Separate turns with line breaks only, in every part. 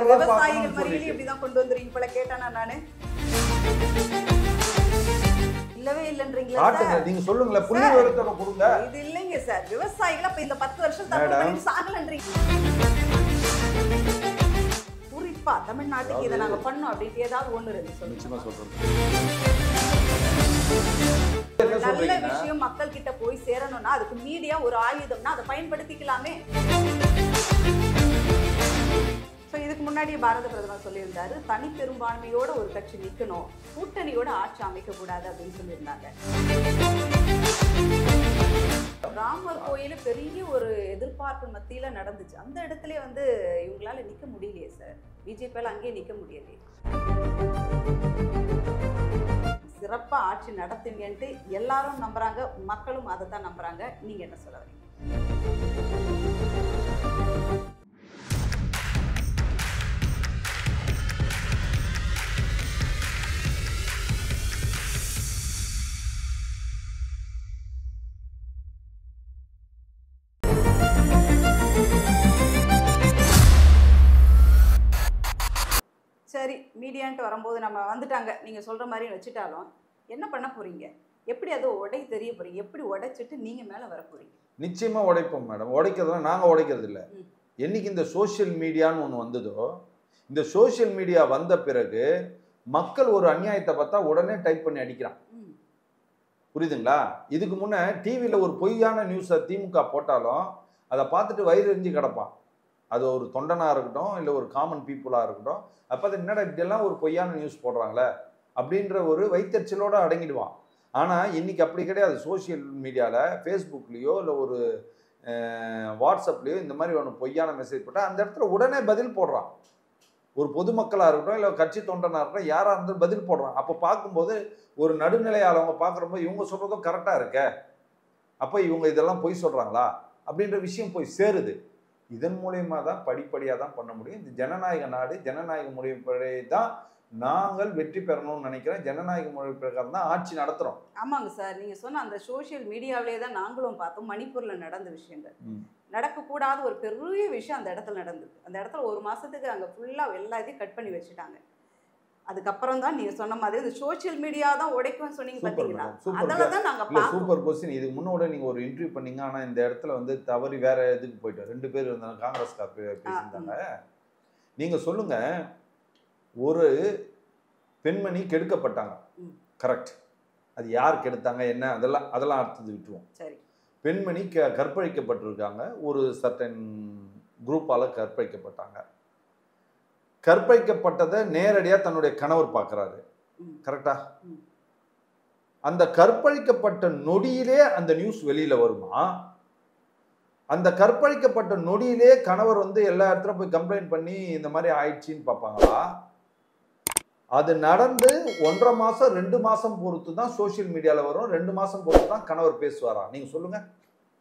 விவசாயிகள் மறியலே இப்படிதான் கொண்டு வந்துறீங்க போல கேட்டானா நானு இல்லவே இல்லன்றீங்களா சார்
நீங்க சொல்லுங்க புள்ளி விவரத்தோட கொடுங்க
இது இல்லங்க சார் விவசாயிகள் அப்ப இந்த 10 வருஷம் தப்பு பண்ணி சாகலன்றீங்க குறிப்பா தமிழ்நாட்டுக்கு இத நாங்க பண்ணோம் அப்படி ஏதாவது ஒண்ணு இருக்கு சொல்லுங்க
நிச்சயமா சொல்றேன்
நல்ல விஷயம் மக்கள் கிட்ட போய் சேரணும்னா அதுக்கு மீடியா ஒரு ஆயுதம்னா அதை பயன்படுத்திக்கலாமே இதுக்கு முன்னாடி பாரத பிரதமர் சொல்லியிருந்தாரு தனி பெரும்பான்மையோட ஒரு கட்சி நிக்கணும் கூட்டணியோட ஆட்சி அமைக்க கூடாது அப்படின்னு சொல்லியிருந்தாங்க ராமர் கோயில பெரிய ஒரு எதிர்பார்ப்பு மத்தியில நடந்துச்சு அந்த இடத்துல இவங்களால நிக்க முடியலையே சார் பிஜேபியால அங்கேயே நிக்க முடியலையே சிறப்பா ஆட்சி நடத்துவீங்கன்ட்டு எல்லாரும் நம்புறாங்க மக்களும் அதை தான் நம்புறாங்க நீங்க என்ன சொல்ல வரீங்க சரி மீடியான்ட்டு வரும்போது நம்ம வந்துட்டாங்க நீங்கள் சொல்கிற மாதிரி வச்சுட்டாலும் என்ன பண்ண போகிறீங்க எப்படி அதை தெரிய போகிறீங்க எப்படி உடைச்சிட்டு நீங்கள் மேலே வர போகிறீங்க
நிச்சயமாக உடைப்போம் மேடம் உடைக்கிறதுலாம் நாங்கள் உடைக்கிறது இல்லை என்னைக்கு இந்த சோஷியல் மீடியான்னு ஒன்று வந்ததோ இந்த சோஷியல் மீடியா வந்த பிறகு மக்கள் ஒரு அநியாயத்தை பார்த்தா உடனே டைப் பண்ணி அடிக்கிறான் புரியுதுங்களா இதுக்கு முன்னே டிவியில் ஒரு பொய்யான நியூஸை திமுக போட்டாலும் அதை பார்த்துட்டு வயிறு எரிஞ்சு கிடப்பான் அது ஒரு தொண்டனாக இருக்கட்டும் இல்லை ஒரு காமன் பீப்புளாக இருக்கட்டும் அப்போ அது என்னடா இப்படியெல்லாம் ஒரு பொய்யான நியூஸ் போடுறாங்களே அப்படின்ற ஒரு வைத்தறிச்சலோடு அடங்கிடுவான் ஆனால் இன்றைக்கி அப்படி கிடையாது சோஷியல் மீடியாவில் ஃபேஸ்புக்லேயோ இல்லை ஒரு வாட்ஸ்அப்லேயோ இந்த மாதிரி ஒன்று பொய்யான மெசேஜ் போட்டால் அந்த இடத்துல உடனே பதில் போடுறான் ஒரு பொதுமக்களாக இருக்கட்டும் இல்லை கட்சி தொண்டனாக இருக்கட்டும் யாராக இருந்தாலும் பதில் போடுறான் அப்போ பார்க்கும்போது ஒரு நடுநிலையால் அவங்க பார்க்குறப்போ இவங்க சொல்கிறதும் கரெக்டாக இருக்க அப்போ இவங்க இதெல்லாம் பொய் சொல்கிறாங்களா அப்படின்ற விஷயம் போய் சேருது இதன் மூலியமாக தான் படிப்படியாக தான் பண்ண முடியும் இந்த ஜனநாயக நாடு ஜனநாயக முறைப்படி தான் நாங்கள் வெற்றி பெறணும்னு நினைக்கிறேன் ஜனநாயக முறை பிரகாரம் தான் ஆட்சி நடத்துகிறோம்
ஆமாங்க சார் நீங்கள் சொன்ன அந்த சோஷியல் மீடியாவிலே தான் நாங்களும் பார்த்தோம் மணிப்பூரில் நடந்த விஷயங்கள் நடக்கக்கூடாத ஒரு பெரிய விஷயம் அந்த இடத்துல நடந்தது அந்த இடத்துல ஒரு மாதத்துக்கு அங்கே ஃபுல்லாக எல்லாத்தையும் கட் பண்ணி வச்சுட்டாங்க அதுக்கப்புறம் தான் நீங்க சொன்ன மாதிரி இந்த சோஷியல் மீடியா தான் உடைக்கும்னு சொன்னீங்க பாத்தீங்களா அதனால தான் நாங்க
பார்த்தோம் சூப்பர் क्वेश्चन இதுக்கு முன்னோட நீங்க ஒரு இன்டர்வியூ பண்ணீங்க ஆனா இந்த இடத்துல தவறி வேற எதுக்கு போயிட்டோம் ரெண்டு பேர் இருந்தாங்க காங்கிரஸ்கார் பேசிட்டாங்க நீங்க சொல்லுங்க ஒரு பெண்மணி கெடுக்கப்பட்டாங்க கரெக்ட் அது யார் கெடுத்தாங்க என்ன அதெல்லாம் அடுத்தது விட்டுருவோம்
சரி
பெண்மணி கற்பழிக்கப்பட்டிருக்காங்க ஒரு சர்டன் குரூப்பால கற்பழிக்கப்பட்டாங்க கற்பழிக்கப்பட்டதை நேரடியாக தன்னுடைய கணவர் பார்க்குறாரு கரெக்டா அந்த கற்பழிக்கப்பட்ட நொடியிலே அந்த நியூஸ் வெளியில வருமா அந்த கற்பழிக்கப்பட்ட நொடியிலே கணவர் எல்லா இடத்துல போய் கம்ப்ளைண்ட் பண்ணி இந்த மாதிரி ஆயிடுச்சின்னு பார்ப்பாங்களா அது நடந்து 1.5 மாசம் 2 மாசம் பொறுத்து தான் சோசியல் மீடியால வரும் 2 மாசம் பொறுத்து தான் கணவர் பேசுவாரா நீங்க சொல்லுங்க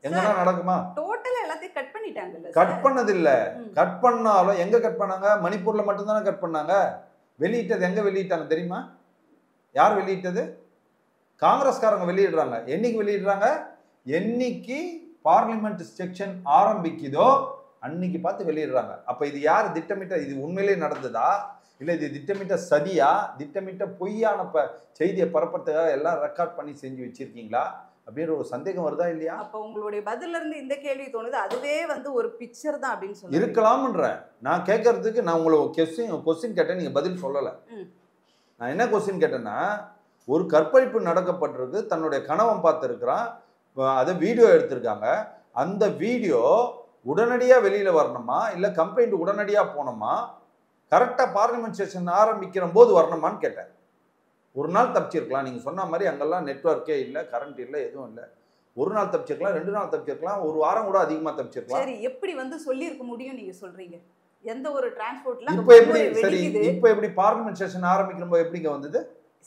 எங்கன்னா நடக்குமா
டோட்டலா எல்லாத்தையும் கட் பண்ணிட்டாங்கல்ல
கட் பண்ணது இல்ல கட் பண்ணாலும் எங்க கட் பண்ணாங்க மணிப்பூர்ல மட்டும் தானே கட் பண்ணாங்க வெளியிட்டது எங்க வெளியிட்டாங்க தெரியுமா யார் வெளியிட்டது காங்கிரஸ்காரங்க வெளியிடுறாங்க என்னைக்கு வெளியிடுறாங்க என்னைக்கு பார்லிமெண்ட் செக்ஷன் ஆரம்பிக்குதோ அன்னைக்கு பார்த்து வெளியிடுறாங்க அப்ப இது யார் திட்டமிட்ட இது உண்மையிலேயே நடந்ததா இல்ல இது திட்டமிட்ட சதியா திட்டமிட்ட பொய்யான செய்தியை பரப்புறதுக்காக எல்லாம் ரெக்கார்ட் பண்ணி செஞ்சு வச்சிருக்கீங்களா அப்படின்ற ஒரு சந்தேகம் வருதா இல்லையா
அப்ப உங்களுடைய பதில இருந்து இந்த கேள்வி தோணுது அதுவே ஒரு பிக்சர் தான் அப்படின்னு சொல்லி
இருக்கலாம்ன்ற நான் கேட்கறதுக்கு நான் உங்களுக்கு கொஸ்டின் கேட்டேன் நீங்க பதில் சொல்லல நான் என்ன கொஸ்டின் கேட்டேன்னா ஒரு கற்பழிப்பு நடக்கப்பட்டிருக்கு தன்னுடைய கணவன் பார்த்துருக்கிறான் அதை வீடியோ எடுத்திருக்காங்க அந்த வீடியோ உடனடியாக வெளியில வரணுமா இல்லை கம்ப்ளைண்ட் உடனடியாக போனோமா கரெக்டாக பார்லிமெண்ட் செஷன் ஆரம்பிக்கிற போது வரணுமான்னு கேட்டேன் ஒரு நாள் தப்பிச்சிருக்கலாம் நீங்கள் சொன்ன மாதிரி அங்கெல்லாம் நெட்வொர்க்கே இல்லை கரண்ட் இல்லை எதுவும் இல்லை ஒரு நாள் தப்பிச்சிருக்கலாம் 2 நாள் தப்பிச்சிருக்கலாம் ஒரு வாரம் கூட அதிகமாக தப்பிச்சிருக்கலாம்
சரி எப்படி சொல்லியிருக்க முடியும் நீங்க சொல்றீங்க எந்த ஒரு டிரான்ஸ்போர்ட்ல
இப்போ எப்படி சரி இப்போ எப்படி பார்லிமெண்ட் செஷன் ஆரம்பிக்கிற போது எப்படிங்க வந்தது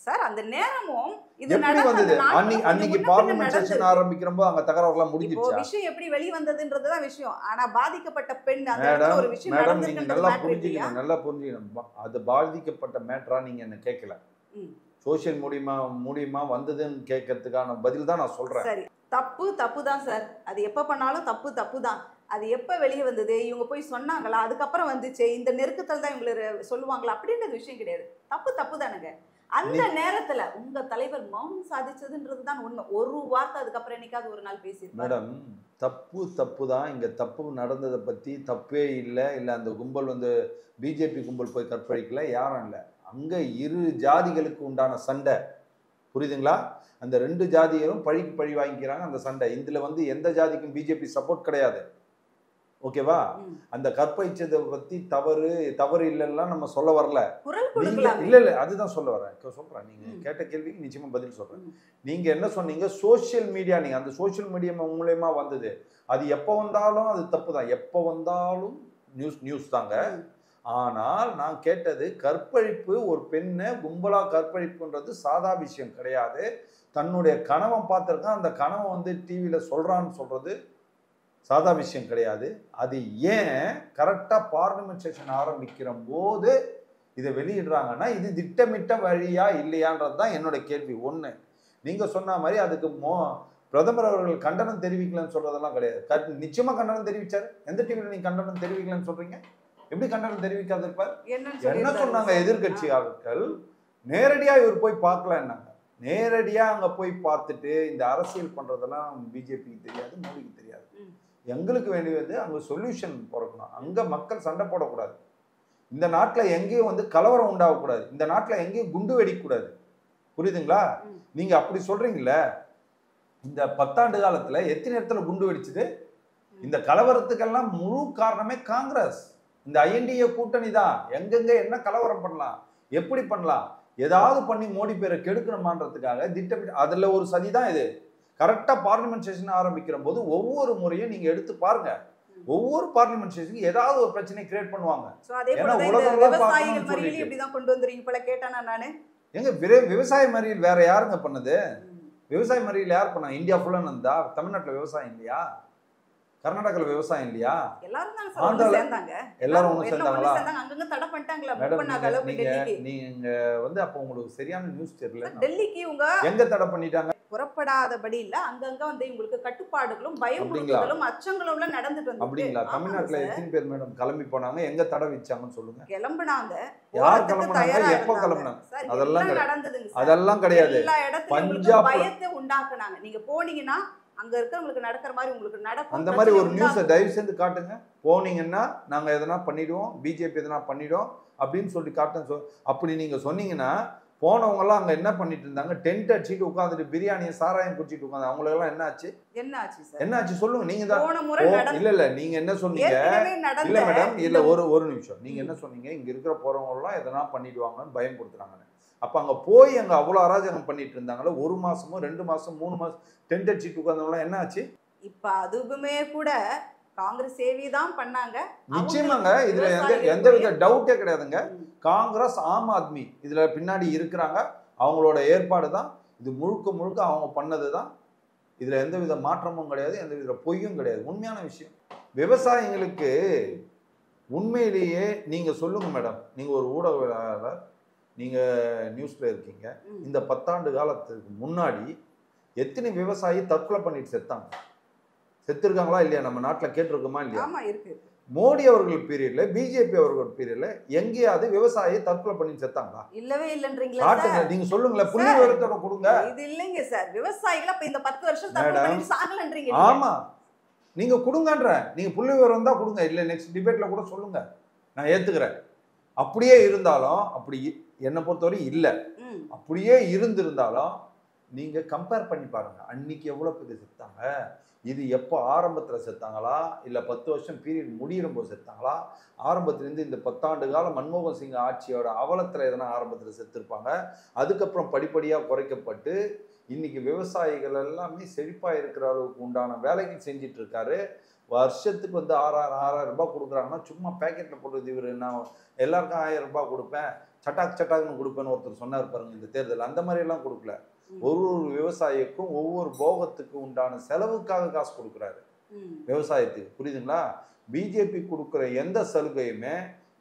சார் அந்த நேரமும் இது
எப்படி வந்தது அன்னைக்கு பார்லிமெண்ட் செஷன் ஆரம்பிக்கிற போது அங்க தகராறுலாம் முடிஞ்சிருச்சு
விஷயம் எப்படி வெளி வந்ததுன்றதுதான் விஷயம் ஆனா பாதிக்கப்பட்ட பெண் அந்த ஒரு விஷயம்
மேடம் நீங்க நல்லா புரிஞ்சுக்கணும் அது பாதிக்கப்பட்ட மேட்டரா நீங்க என்ன கேட்கல சோஷியல் மூலியமா வந்ததுன்னு கேட்கறதுக்கான பதில் தான் நான் சொல்றேன்
சரி தப்பு தான் சார் அது எப்ப பண்ணாலும் தப்பு தான் அது எப்ப வெளியே வந்தது, இவங்க போய் சொன்னாங்களா, அதுக்கப்புறம் வந்துச்சு, இந்த நெருக்கத்தில் தான் இவங்களை சொல்லுவாங்களா அப்படின்றது விஷயம் கிடையாது. தப்பு தப்பு தானுங்க. அந்த நேரத்துல உங்க தலைவர் மௌனம் சாதிச்சதுன்றது தான் உண்மை. ஒரு வார்த்தை அதுக்கப்புறம் என்னைக்காவது ஒரு நாள் பேசியிருப்பாரு.
மேடம், தப்பு தப்பு தான். இங்க தப்பு நடந்ததை பத்தி தப்பே இல்லை. இல்லை அந்த கும்பல் வந்து பிஜேபி கும்பல் போய் கற்பழிக்கல, யாரும் இல்லை. அங்க இரு ஜாதிகளுக்கு உண்டான சண்டை, புரியுதுங்களா? அந்த ரெண்டு ஜாதிகளும் பழிக்கு பழி வாங்கிக்கிறாங்க அந்த சண்டை. இதுல வந்து எந்த ஜாதிக்கும் பிஜேபி சப்போர்ட் கிடையாது. ஓகேவா? அந்த கற்பழிச்சதை பத்தி தவறு இல்லைன்னா நம்ம சொல்ல வரல. இல்ல அதுதான் சொல்ல வரேன். சொல்றேன், நீங்க கேட்ட கேள்விக்கு நிச்சயமா பதில் சொல்றேன். நீங்க என்ன சொன்னீங்க, சோசியல் மீடியா, நீங்க அந்த சோசியல் மீடியா மூலமா வந்தது, அது எப்ப வந்தாலும் அது தப்பு தான். எப்ப வந்தாலும் நியூஸ் தாங்க. ஆனால் நான் கேட்டது, கற்பழிப்பு, ஒரு பெண்ணை கும்பலா கற்பழிப்புன்றது சாதா விஷயம் கிடையாது. தன்னுடைய கணவன் பார்த்திருக்கான், அந்த கணவன் வந்து டிவியில சொல்றான்னு சொல்றது சாதா விஷயம் கிடையாது. அது ஏன் கரெக்டா பார்லிமெண்ட் செஷன் ஆரம்பிக்கிற போது இதை வெளியிடுறாங்கன்னா, இது திட்டமிட்ட வழியா இல்லையான்றது தான் என்னோட கேள்வி. ஒண்ணு, நீங்க சொன்ன மாதிரி அதுக்கு பிரதமர் அவர்கள் கண்டனம் தெரிவிக்கலன்னு சொல்றதெல்லாம் கிடையாது. நிச்சயமா கண்டனம் தெரிவிச்சாரு. எந்த டிவியில நீங்க கண்டனம் தெரிவிக்கலன்னு சொல்றீங்க? எப்படி கண்டனம் தெரிவிக்காது இருப்பார்? என்ன சொன்னாங்க எதிர்கட்சியாளர்கள்? நேரடியா இவர் போய் பார்க்கலன்னாங்க. நேரடியா அங்க போய் பார்த்துட்டு இந்த அரசியல் பண்றதெல்லாம் பிஜேபிக்கு தெரியாது, மோடிக்கு தெரியாது. எங்களுக்கு வேண்டியது அங்க சொல்யூஷன் பிறக்கணும். அங்க மக்கள் சண்டை போடக்கூடாது. இந்த நாட்டில் எங்கேயும் வந்து கலவரம் உண்டாகக்கூடாது. இந்த நாட்டில் எங்கேயும் குண்டு வெடிக்கக்கூடாது. புரியுதுங்களா? நீங்க அப்படி சொல்றீங்கல்ல, இந்த 10 ஆண்டு காலத்துல எத்தனை இடத்துல குண்டு வெடிச்சது? இந்த கலவரத்துக்கெல்லாம் முழு காரணமே காங்கிரஸ், இந்த ஐஎன்டிஏ கூட்டணி தான். எங்கெங்க என்ன கலவரம் பண்ணலாம், எப்படி பண்ணலாம், ஏதாவது பண்ணி மோடி பேரை கெடுக்கணுமான்றதுக்காக திட்டமிட்டு, அதுல ஒரு சதிதான் இது. கரெக்டா பார்லிமெண்ட் செஷன் ஆரம்பிக்கிற போது ஒவ்வொரு முறையும் நீங்க எடுத்து பாருங்க, ஒவ்வொரு பார்லிமெண்ட் செஷனுக்கு ஏதாவது ஒரு பிரச்சனை கிரியேட் பண்ணுவாங்க. எங்க விவசாய மறியல் வேற யாருங்க பண்ணது? விவசாய மறியல் யார் பண்ணா? இந்தியா ஃபுல்லா இருந்தா? தமிழ்நாட்டுல விவசாயம் இல்லையா? கர்நாடகாவில் விவசாயம் இல்லையா? எல்லாரும் ஒண்ணு சேர்ந்தாங்களா? நீங்க வந்து அப்ப உங்களுக்கு சரியான நியூஸ் தெரியல. டெல்லிக்கு எங்க தடை பண்ணிட்டாங்க?
புறப்படாதபடி இல்ல, அங்கங்க வந்து உங்களுக்கு கட்டுப்பாடுகளும் பயமுறுத்தலும் அச்சங்களும் நடந்துட்டு வந்து.
அப்படிங்களா? தமிழ்நாட்டுல எத்தனை பேர் மேடம் கிளம்பி போனாங்க? எங்க தடை வச்சாங்கன்னு சொல்லுங்க.
கிளம்புனாங்க.
யார் கிளம்புனாங்க? எப்ப கிளம்புனாங்க? அதெல்லாம் நடந்ததுங்க. அதெல்லாம் கிடையாது.
பஞ்சாப் பயத்தை உண்டாக்குனாங்க. நீங்க போனீங்கன்னா அங்க இருக்கிறவங்களுக்கு நடக்கிற மாதிரி உங்களுக்கு நடக்கும்.
அந்த மாதிரி ஒரு நியூஸை தயவு செய்து காட்டுங்க. போனீங்கன்னா நாங்க எதனா பண்ணிடுவோம், பிஜேபி எதனா பண்ணிடுவோம் அப்படின்னு சொல்லி காட்டுங்க. அப்படி நீங்க சொன்னீங்கன்னா போனவங்க எல்லாம் அங்க என்ன பண்ணிட்டு இருந்தாங்க? டென்ட் அடிச்சுட்டு உட்காந்துட்டு பிரியாணியை சாராயம் குடிச்சிட்டு உட்காந்து அவங்களுக்கு எல்லாம் என்ன ஆச்சு? என்ன ஆச்சு சொல்லுங்க. நீங்க தான் இல்ல நீங்க என்ன சொன்னீங்க? இல்ல மேடம், இல்ல ஒரு நிமிஷம். நீங்க என்ன சொன்னீங்க? இங்க இருக்கிற போறவங்க எல்லாம் எதனா பண்ணிடுவாங்கன்னு பயன்படுத்துறாங்க. அப்ப அங்க போய் அங்க அவ்வளவு அராஜகம் பண்ணிட்டு இருந்தாங்களா? 1 மாசமோ 2 மாசம் 3 மாசம் டென்ட் அடிச்சுட்டு உட்கார்ந்தவங்க என்ன ஆச்சு?
இப்ப அதுவுமே கூட காங்கிரஸ் சேவி தான் பண்ணாங்க.
நிச்சயமாங்க, இதுல எந்த வித டவுட்டே கிடையாதுங்க. காங்கிரஸ், ஆம் ஆத்மி இதுல பின்னாடி இருக்கிறாங்க. அவங்களோட ஏற்பாடு தான் இது. முழுக்க முழுக்க அவங்க பண்ணது தான். இதுல எந்த வித மாற்றமும் கிடையாது, எந்த வித பொய்யும் கிடையாது. உண்மையான விஷயம். விவசாயிகளுக்கு உண்மையிலேயே நீங்க சொல்லுங்க மேடம், நீங்க ஒரு ஊடகவியலாளர், நீங்க நியூஸ்ல இருக்கீங்க. இந்த 10 ஆண்டு காலத்துக்கு முன்னாடி எத்தனை விவசாயி தற்கொலை பண்ணிட்டு செத்தாங்க? செத்துருக்காங்களா இல்லையா? நம்ம நாட்டில் கேட்டிருக்கோமா இல்லையா? மோடி அவர்கள் பீரியட்ல, பிஜேபி அவர்கள் பீரியட்ல எங்கேயாவது விவசாயி தற்கொலை பண்ணி செத்தாங்களா?
இல்லவே இல்லன்றீங்களா?
நீங்க சொல்லுங்களேன், புள்ளி விவரத்தோட கொடுங்க.
இது இல்லைங்க சார், விவசாயிகள் அப்ப இந்த 10 வருஷம் தற்கொலை பண்ணி சாகலன்றீங்க.
ஆமா, நீங்க கொடுங்கன்ற, நீங்க புள்ளி விவரம் தான் கொடுங்க. இல்ல நெக்ஸ்ட் டிபேட்ல கூட சொல்லுங்க, நான் ஏத்துக்கிறேன். அப்படியே இருந்தாலும், அப்படி என்னை பொறுத்தவரை இல்ல, அப்படியே இருந்திருந்தாலும் நீங்க கம்பேர் பண்ணி பாருங்க. அன்னைக்கு எவ்வளவு பேர் செத்தாங்க, இது எப்போ ஆரம்பத்தில் செத்தாங்களா, இல்லை 10 வருஷம் பீரியட் முடியும் போது செத்தாங்களா, ஆரம்பத்திலேருந்து இந்த 10 ஆண்டு காலம் மன்மோகன் சிங் ஆட்சியோட அவலத்தில் எதனா ஆரம்பத்தில் செத்துருப்பாங்க. அதுக்கப்புறம் படிப்படியாக குறைக்கப்பட்டு இன்னைக்கு விவசாயிகள் எல்லாமே செழிப்பாக இருக்கிற அளவுக்கு உண்டான வேலைகள் செஞ்சிட்டு இருக்காரு. வருஷத்துக்கு வந்து 6,000 ரூபாய் கொடுக்குறாங்கன்னா சும்மா பேக்கெட்டில் போடுறது. இவர் நான் எல்லாருக்கும் 1000 ரூபாய் கொடுப்பேன், சட்டாக்குன்னு கொடுப்பேன்னு ஒருத்தர் சொன்னார் பாருங்க இந்த தேர்தல். அந்த மாதிரி எல்லாம் கொடுக்கல. ஒரு விவசாயிக்கும் ஒவ்வொரு போகத்துக்கும் உண்டான செலவுக்காக காசு கொடுக்குறாரு விவசாயத்துக்கு. புரியுதுங்களா? பிஜேபி கொடுக்குற எந்த சலுகையுமே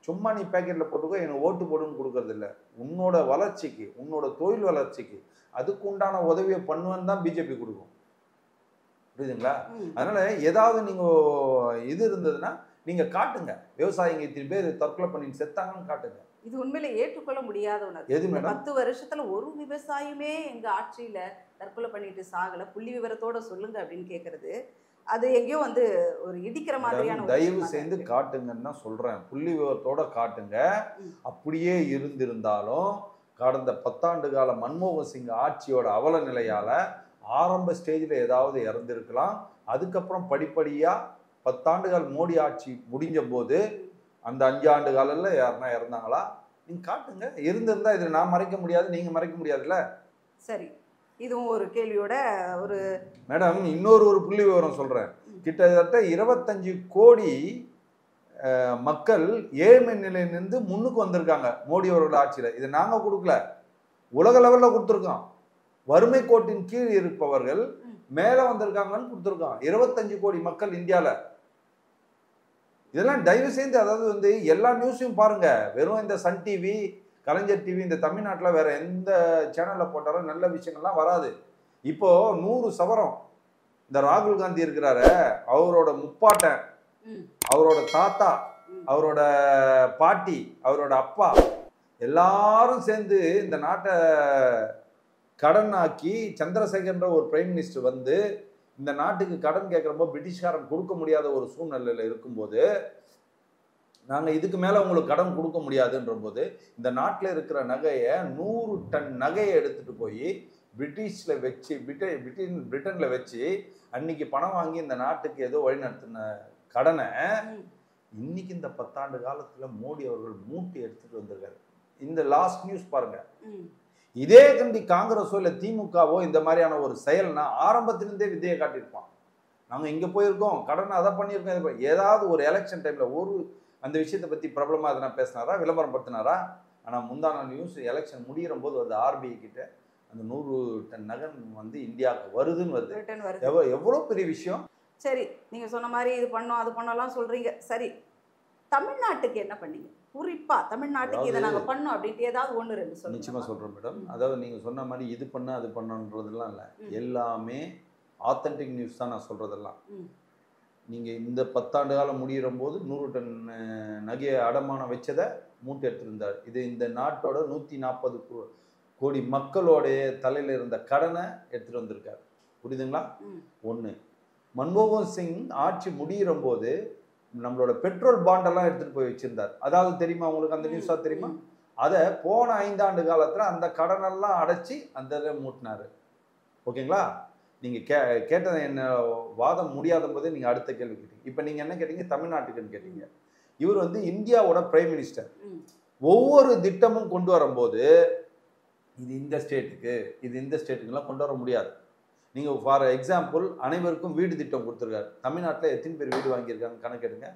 சும்மா நீ பேக்கெட்ல போட்டுக்கோ எனக்கு ஓட்டு போடுன்னு கொடுக்கறது இல்லை. உன்னோட வளர்ச்சிக்கு, உன்னோட தொழில் வளர்ச்சிக்கு அதுக்கு உண்டான உதவியை பண்ணுவேன்னு தான் பிஜேபி கொடுக்கும். புரியுதுங்களா? அதனால ஏதாவது நீங்க இது இருந்ததுன்னா நீங்க காட்டுங்க. விவசாயிங்க இத்தனை பேர் தற்கொலை பண்ணி செத்தாங்கன்னு காட்டுங்க.
இது உண்மையில ஏற்றுக்கொள்ள முடியாத ஒன்று.
எது
இந்த
மேடம்?
10 வருஷத்துல ஒரு விவசாயியுமே எங்க ஆட்சியில தற்கொலை பண்ணிட்டு சாகல. புள்ளி விவரத்தோட சொல்லுங்க அப்படின்னு கேட்கறது, அது எங்கேயோ வந்து ஒரு இடிக்கிற மாதிரியான ஒரு
தயவு
விஷயமா தான்
செய்து
இருக்கு.
காட்டுங்கன்னு தான் சொல்றேன். புள்ளி விவரத்தோட காட்டுங்க.
ம்.
அப்படியே இருந்திருந்தாலும் கடந்த 10 ஆண்டு கால மன்மோகன் சிங் ஆட்சியோட அவல நிலையால ஆரம்ப ஸ்டேஜ்ல ஏதாவது இறந்திருக்கலாம். அதுக்கப்புறம் படிப்படியா 10 ஆண்டுகள் மோடி ஆட்சி முடிஞ்ச போது அந்த 5 ஆண்டு காலத்துல யாருன்னா இறந்தாங்களா? நீங்க காட்டுங்க. இருந்திருந்தா இதை நான் மறைக்க முடியாது, நீங்க மறைக்க முடியாதுல்ல.
சரி. இதுவும் ஒரு கேள்வியோட ஒரு
மேடம், இன்னொரு புள்ளி விவரம் சொல்றேன். கிட்டத்தட்ட 25 கோடி மக்கள் ஏழ்மை நிலையிலிருந்து முன்னுக்கு வந்திருக்காங்க மோடி அவர்கள் ஆட்சியில. இதை நாங்க கொடுக்கல, உலக லெவல்ல கொடுத்துருக்கோம். வறுமை கோட்டின் கீழ் இருப்பவர்கள் மேல வந்திருக்காங்கன்னு கொடுத்துருக்கோம். 25 கோடி மக்கள் இந்தியால. இதெல்லாம் தயவு செய்து, அதாவது வந்து எல்லா நியூஸையும் பாருங்க. வெறும் இந்த சன் டிவி, கலைஞர் டிவி, இந்த தமிழ்நாட்டில் வேற எந்த சேனல்ல போட்டாலும் நல்ல விஷயங்கள்லாம் வராது. இப்போ 100 சவரம் இந்த ராகுல் காந்தி இருக்கிறாரு, அவரோட முப்பாட்டன், அவரோட தாத்தா, அவரோட பாட்டி, அவரோட அப்பா எல்லாரும் சேர்ந்து இந்த நாட்டை கடன் ஆக்கி சந்திரசேகர்ன்ற ஒரு பிரைம் மினிஸ்டர் வந்து இந்த நாட்டுக்கு கடன் கேட்குறப்போ பிரிட்டிஷ்காரன் கொடுக்க முடியாத ஒரு சூழ்நிலையில் இருக்கும்போது, நாங்கள் இதுக்கு மேலே உங்களுக்கு கடன் கொடுக்க முடியாதுன்ற போது இந்த நாட்டில் இருக்கிற நகையை 100 டன் நகையை எடுத்துட்டு போய் பிரிட்டிஷில் வச்சு பிரிட்டனில் வச்சு அன்னைக்கு பணம் வாங்கி இந்த நாட்டுக்கு ஏதோ வழிநடத்தின கடனை இன்னைக்கு இந்த 10 ஆண்டு காலத்தில் மோடி அவர்கள் மூட்டி எடுத்துட்டு வந்திருக்காரு. இந்த லாஸ்ட் நியூஸ் பாருங்க. இதே கண்டி காங்கிரஸோ இல்லை திமுகவோ இந்த மாதிரியான ஒரு செயல்னா ஆரம்பத்திலிருந்தே வித்தையை காட்டியிருப்பான். நாங்கள் இங்கே போயிருக்கோம், கடன் அதை பண்ணியிருக்கோம். ஏதாவது ஒரு எலெக்ஷன் டைமில் ஒரு அந்த விஷயத்தை பற்றி பிரபலமாக எதனா பேசினாரா, விளம்பரம் படுத்தினாரா? ஆனால் முந்தான நியூஸ் எலெக்ஷன் முடிகிற போது வருது, ஆர்பிஐ கிட்ட அந்த 100 டன் நகன் வந்து இந்தியாவுக்கு வருதுன்னு வருது. எவ்வளோ பெரிய விஷயம்.
சரி, நீங்கள் சொன்ன மாதிரி இது பண்ணோம் அது பண்ணலாம் சொல்கிறீங்க. சரி, தமிழ்நாட்டுக்கு என்ன பண்ணீங்க? குறிப்பா தமிழ்நாட்டுக்கு இதை நாங்கள் பண்ணோம் அப்படின்ட்டு ஏதாவது 1-2 சொல்லுங்க.
நிச்சயமாக சொல்கிறேன் மேடம். அதாவது நீங்கள் சொன்ன மாதிரி இது பண்ண அது பண்ணன்றதுலாம் இல்லை, எல்லாமே ஆத்தென்டிக் நியூஸ் தான் நான் சொல்கிறதெல்லாம். நீங்கள் இந்த 10 ஆண்டு காலம் முடிகிற போது 100 டன் நகையை அடமானம் வச்சதை மூட்டை எடுத்திருந்தார். இது இந்த நாட்டோட 140 கோடி மக்களோடைய தலையில் இருந்த கடனை எடுத்துகிட்டு வந்திருக்கார். புரியுதுங்களா? ஒன்று. மன்மோகன் சிங் ஆட்சி முடிகிற போது நம்மளோட பெட்ரோல் பாண்டெல்லாம் எடுத்துகிட்டு போய் வச்சிருந்தார். அதாவது தெரியுமா உங்களுக்கு அந்த நியூஸாக தெரியுமா? அதை போன 5 ஆண்டு காலத்தில் அந்த கடனெல்லாம் அடைச்சி அந்த இதை மூட்டினார். ஓகேங்களா? நீங்கள் கேட்டதை என்ன வாதம் முடியாத போதே நீங்கள் அடுத்த கேள்வி கேட்டீங்க. இப்போ நீங்கள் என்ன கேட்டீங்க? தமிழ்நாட்டுக்குன்னு கேட்டீங்க. இவர் வந்து இந்தியாவோட பிரைம் மினிஸ்டர். ஒவ்வொரு திட்டமும் கொண்டு வரும்போது இது இந்த ஸ்டேட்டுக்கு, இது இந்த ஸ்டேட்டுக்குலாம் கொண்டு வர முடியாது. நீங்கள் ஃபார் எக்ஸாம்பிள் அனைவருக்கும் வீடு திட்டம் கொடுத்துருக்காரு. தமிழ்நாட்டில் எத்தனை பேர் வீடு வாங்கியிருக்காங்க கணக்கெடுங்க.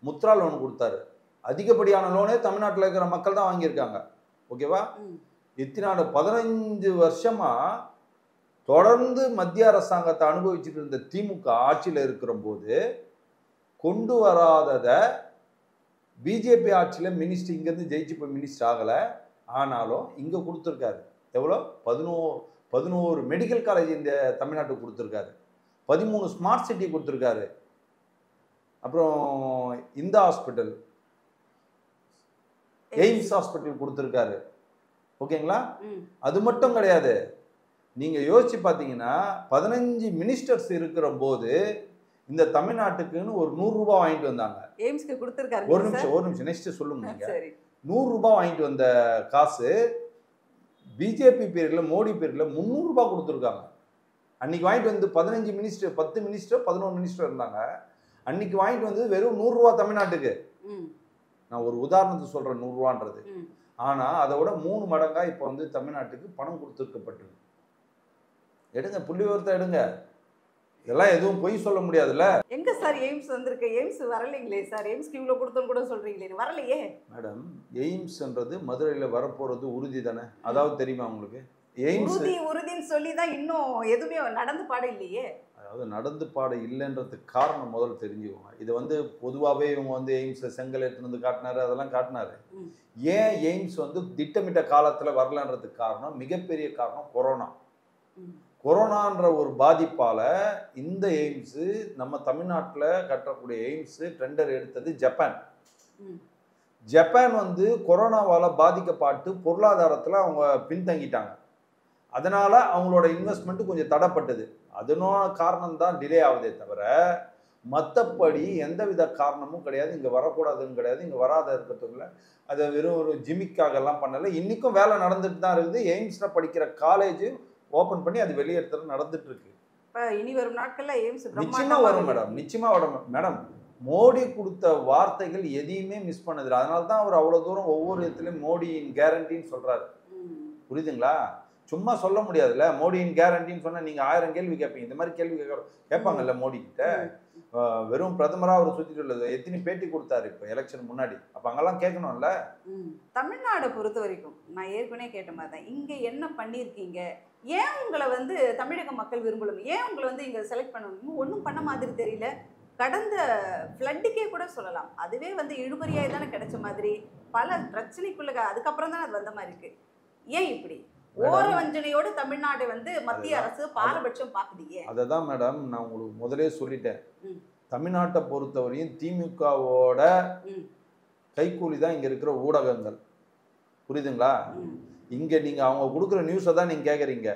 முத்ரா லோன் கொடுத்தாரு. அதிகப்படியான லோனே தமிழ்நாட்டில் இருக்கிற மக்கள் தான் வாங்கியிருக்காங்க. ஓகேவா? இத்தனை 15 வருஷமா தொடர்ந்து மத்திய அரசாங்கத்தை அனுபவிச்சுட்டு இருந்த திமுக ஆட்சியில் இருக்கிற போது கொண்டு வராததை பிஜேபி ஆட்சியில் மினிஸ்டர் இங்கேருந்து ஜெயிச்சு போய் மினிஸ்டர் ஆகலை, ஆனாலும் இங்கே கொடுத்துருக்காரு. எவ்வளோ? 11 மெடிக்கல் காலேஜ் இந்த தமிழ்நாட்டுக்கு கொடுத்துருக்காரு. 13 ஸ்மார்ட் சிட்டி கொடுத்துருக்காரு. அப்புறம் இந்த ஹாஸ்பிட்டல், எய்ம்ஸ் ஹாஸ்பிட்டல் கொடுத்துருக்காரு. ஓகேங்களா? அது மட்டும் கிடையாது. நீங்கள் யோசிச்சு பார்த்தீங்கன்னா 15 மினிஸ்டர்ஸ் இருக்கிற போது இந்த தமிழ்நாட்டுக்குன்னு ஒரு 100 ரூபாய் வாங்கிட்டு வந்தாங்க.
எய்ம்ஸ்க்கு கொடுத்துருக்காரு.
ஒரு நிமிஷம் நெக்ஸ்ட் சொல்லுங்க. நீங்கள் 100 ரூபாய் வாங்கிட்டு வந்த காசு பிஜேபி பீரியடில், மோடி பீரியடில் 300 ரூபாய் கொடுத்துருக்காங்க. அன்னைக்கு வாங்கிட்டு வந்து 15 மினிஸ்டர், 10 மினிஸ்டர், 11 மினிஸ்டர் இருந்தாங்க. அன்னைக்கு வாங்கிட்டு வந்து வெறும் 100 ரூபா தமிழ்நாட்டுக்கு. நான் ஒரு உதாரணத்துக்கு சொல்கிறேன், 100 ரூபான்றது. ஆனால் அதை விட 3 மடங்கா இப்போ வந்து தமிழ்நாட்டுக்கு பணம் கொடுத்துருக்கப்பட்டிருக்கு. எடுங்க, புள்ளி விவரத்தை எடுங்க. இதெல்லாம் எதுவும் பொய் சொல்ல முடியாதுல்ல.
எங்க சார் எய்ம்ஸ் வந்திருக்கு? எய்ம்ஸ் வரலைங்களே சார். எய்ம்ஸ்க்கு இவ்வளோ கொடுத்தோன்னு கூட சொல்றீங்களே, வரலையே
மேடம். எய்ம்ஸ்ன்றது மதுரையில் வரப்போறது உறுதி தானே? அதாவது தெரியுமா உங்களுக்கு? எய்ம்ஸ்
உறுதின்னு சொல்லி தான் இன்னும் எதுவுமே நடந்து பாட இல்லையே.
அதாவது நடந்து பாட இல்லைன்றதுக்கு காரணம் முதல்ல தெரிஞ்சுக்கோங்க. இது வந்து பொதுவாகவே இவங்க வந்து எய்ம்ஸில் செங்கல் எடுத்துன்னு வந்து காட்டினாரு, அதெல்லாம் காட்டினாரு. ஏன் எய்ம்ஸ் வந்து திட்டமிட்ட காலத்தில் வரலன்றதுக்கு காரணம், மிகப்பெரிய காரணம் கொரோனா. கொரோனான்ற ஒரு பாதிப்பால இந்த எய்ம்ஸ் நம்ம தமிழ்நாட்டில் கட்டக்கூடிய எய்ம்ஸ் டெண்டர் எடுத்தது ஜப்பான். ஜப்பான் வந்து கொரோனாவால் பாதிக்கப்பட்டு பொருளாதாரத்தில் அவங்க பின்தங்கிட்டாங்க. அதனால அவங்களோட இன்வெஸ்ட்மெண்ட் கொஞ்சம் தடைப்பட்டது. அதனோட காரணம் தான் டிலே ஆகுதே தவிர மற்றபடி எந்தவித காரணமும் கிடையாது. இங்கே வரக்கூடாதுன்னு கிடையாது, இங்கே வராத இருக்கிறதுக்குள்ள அதை வெறும் ஒரு ஜிமிக்காகலாம் பண்ணலை. இன்றைக்கும் வேலை நடந்துட்டு தான் இருக்குது. எய்ம்ஸில் படிக்கிற காலேஜ் ஓப்பன் பண்ணி அது வெளியேற்றது நடந்துட்டு இருக்கு.
இனி வரும் நாட்கள்ல எய்ம்ஸ்
நிச்சயமா வரும் மேடம், நிச்சயமா வரும் மேடம். மோடி கொடுத்த வார்த்தைகள் எதையுமே மிஸ் பண்ணதில்லை. அதனால தான் அவர் அவ்வளோ தூரம் ஒவ்வொரு இடத்துலையும் மோடியின் கேரண்டின்னு சொல்றாரு. புரியுதுங்களா? சும்மா சொல்ல முடியாதுல்ல. மோடியின் கேரண்டின்னு சொன்னா நீங்க 1000 கேள்வி கேட்பீங்க. இந்த மாதிரி கேள்வி கேட்பாங்கல்ல மோடி கிட்ட. வெறும் பிரதமரா அவர் சுத்திட்டு உள்ளது எத்தனை பேட்டி கொடுத்தாரு இப்போ எலெக்ஷன் முன்னாடி. அப்ப அங்கெல்லாம் கேட்கணும்ல.
தமிழ்நாடை பொறுத்த வரைக்கும் நான் ஏற்கனவே கேட்ட மாதிரி தான், இங்க என்ன பண்ணியிருக்கீங்க, ஏன் உங்களை வந்து தமிழக மக்கள் விரும்பலும், ஏன் உங்களை வந்து இங்க செலக்ட் பண்ணணும், ஒன்றும் பண்ண மாதிரி தெரியல. கடந்த ஃப்ளட்டுக்கே கூட சொல்லலாம், அதுவே வந்து இழுபறியாய் தானே கிடைச்ச மாதிரி, பல பிரச்சனைக்குள்ள அதுக்கப்புறம் தானே அது வந்த மாதிரி இருக்கு. ஏன் இப்படி ஓர வஞ்சனையோடு தமிழ்நாடு வந்து மத்திய அரசு பாரபட்சம் பாக்குதீங்க? அததான்
மேடம் நான் உங்களுக்கு முதலே சொல்லிட்டேன். தமிழ்நாட்டை பொறுத்தவரையும் திமுகவோட கைக்கூலி தான் இங்க இருக்கிற ஊடகங்கள். புரியுதுங்களா? இங்க நீங்க அவங்க கொடுக்குற நியூஸை தான் நீங்க கேட்குறீங்க.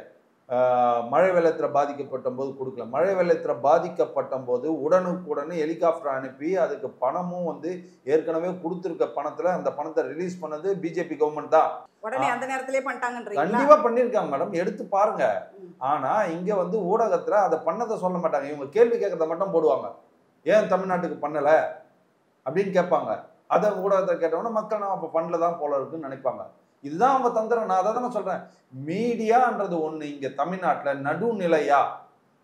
மழை வெள்ளத்தில் பாதிக்கப்பட்ட போது கொடுக்கல. மழை வெள்ளத்தில் பாதிக்கப்பட்ட போது உடனுக்குடனே ஹெலிகாப்டர் அனுப்பி அதுக்கு பணமும் வந்து ஏற்கனவே கொடுத்துருக்க பணத்துல அந்த பணத்தை ரிலீஸ் பண்ணது பிஜேபி கவர்மெண்ட் தான்.
உடனே அந்த நேரத்திலே பண்ணிட்டாங்கன்றீங்களா?
கண்டிப்பா பண்ணிருக்காங்க மேடம், எடுத்து பாருங்க. ஆனா இங்க வந்து ஊடகத்துல அதை பண்ணதை சொல்ல மாட்டாங்க. இவங்க கேள்வி கேட்கறத மட்டும் போடுவாங்க. ஏன் தமிழ்நாட்டுக்கு பண்ணல அப்படின்னு கேட்பாங்க. அதை ஊடகத்தை கேட்டவொன்னா மக்கள் நான் அப்ப பண்ணலதான் போல இருக்குன்னு நினைப்பாங்க. இதுதான் அவங்க தந்திரம். நான் அதை தானே சொல்றேன். மீடியான்றது ஒண்ணு இங்க தமிழ்நாட்டுல நடுநிலையா